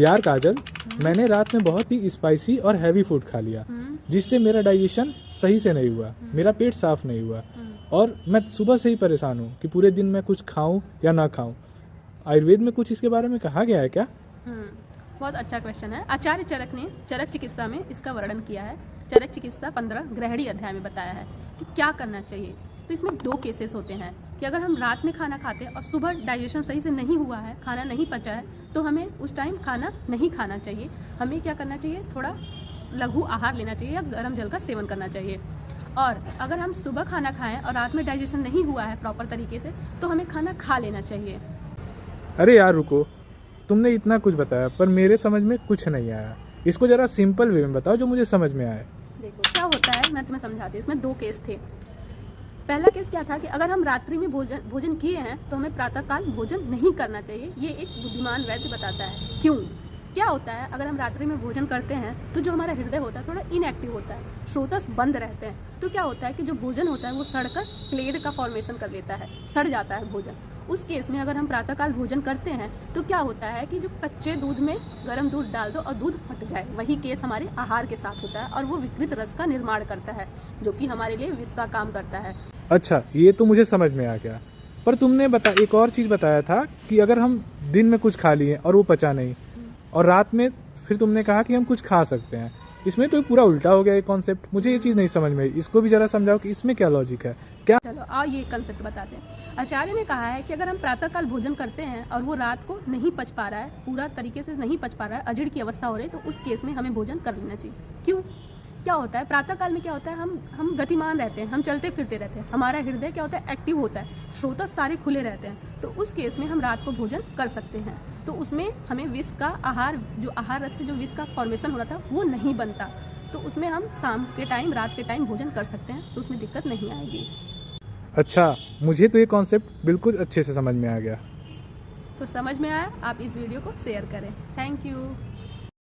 यार काजल, मैंने रात में बहुत ही स्पाइसी और हैवी फूड खा लिया, जिससे मेरा डाइजेशन सही से नहीं हुआ, मेरा पेट साफ नहीं हुआ और मैं सुबह से ही परेशान हूँ कि पूरे दिन मैं कुछ खाऊं या ना खाऊं। आयुर्वेद में कुछ इसके बारे में कहा गया है क्या? बहुत अच्छा क्वेश्चन है। आचार्य चरक ने चरक चिकित्सा में इसका वर्णन किया है। चरक चिकित्सा 15 ग्रहणी अध्याय में बताया है कि क्या करना चाहिए। तो इसमें 2 केसेस होते हैं कि अगर हम रात में खाना खाते हैं और सुबह डाइजेशन सही से नहीं हुआ है, खाना नहीं पचा है, तो हमें उस टाइम खाना नहीं खाना चाहिए। हमें क्या करना चाहिए, थोड़ा लघु आहार लेना चाहिए या गर्म जल का सेवन करना चाहिए। और अगर हम सुबह खाना खाएं और रात में डाइजेशन नहीं हुआ है प्रॉपर तरीके से, तो हमें खाना खा लेना चाहिए। अरे यार रुको, तुमने इतना कुछ बताया पर मेरे समझ में कुछ नहीं आया। इसको जरा सिंपल वे में बताओ जो मुझे समझ में आए। देखो क्या होता है, मैं तुम्हें समझाती हूँ। इसमें 2 केस थे। पहला केस क्या था कि अगर हम रात्रि में भोजन किए हैं तो हमें प्रातःकाल भोजन नहीं करना चाहिए। ये एक बुद्धिमान वैद्य बताता है। क्यों? क्या होता है, अगर हम रात्रि में भोजन करते हैं तो जो हमारा हृदय होता है थोड़ा इनएक्टिव होता है, स्रोतस बंद रहते हैं। तो क्या होता है कि जो भोजन होता है वो सड़कर प्लेग का फॉर्मेशन कर लेता है, सड़ जाता है भोजन। उस केस में अगर हम प्रातःकाल भोजन करते हैं तो क्या होता है कि जो कच्चे दूध में गर्म दूध डाल दो और दूध फट जाए, वही केस हमारे आहार के साथ होता है और वो विकृत रस का निर्माण करता है, जो कि हमारे लिए विष का काम करता है। अच्छा, ये तो मुझे समझ में आ गया। पर तुमने एक और चीज़ बताया था कि अगर हम दिन में कुछ खा लिए और वो पचा नहीं, और रात में फिर तुमने कहा कि हम कुछ खा सकते हैं। इसमें तो पूरा उल्टा हो गया ये कॉन्सेप्ट। मुझे ये चीज़ नहीं समझ में आई। इसको भी जरा समझाओ कि इसमें क्या लॉजिक है। क्या? चलो आओ ये कंसेप्ट बताते हैं। आचार्य ने कहा है कि अगर हम प्रातःकाल भोजन करते हैं और वो रात को नहीं पच पा रहा है, पूरा तरीके से नहीं पच पा रहा है, अजीर्ण की अवस्था हो रही है, तो उस केस में हमें भोजन कर लेना चाहिए। क्यों? क्या होता है, प्रातःकाल में क्या होता है, हम गतिमान रहते हैं, हम चलते फिरते रहते हैं, हमारा हृदय क्या होता है, एक्टिव होता है, स्रोतस सारे खुले रहते हैं। तो उस केस में हम रात को भोजन कर सकते हैं। तो उसमें हमें विष का आहार, जो आहार रस से जो विष का फॉर्मेशन हो रहा था वो नहीं बनता। तो उसमें हम शाम के टाइम, रात के टाइम भोजन कर सकते हैं, तो उसमें दिक्कत नहीं आएगी। अच्छा, मुझे तो ये कॉन्सेप्ट बिल्कुल अच्छे से समझ में आ गया। तो समझ में आया? आप इस वीडियो को शेयर करें। Thank you.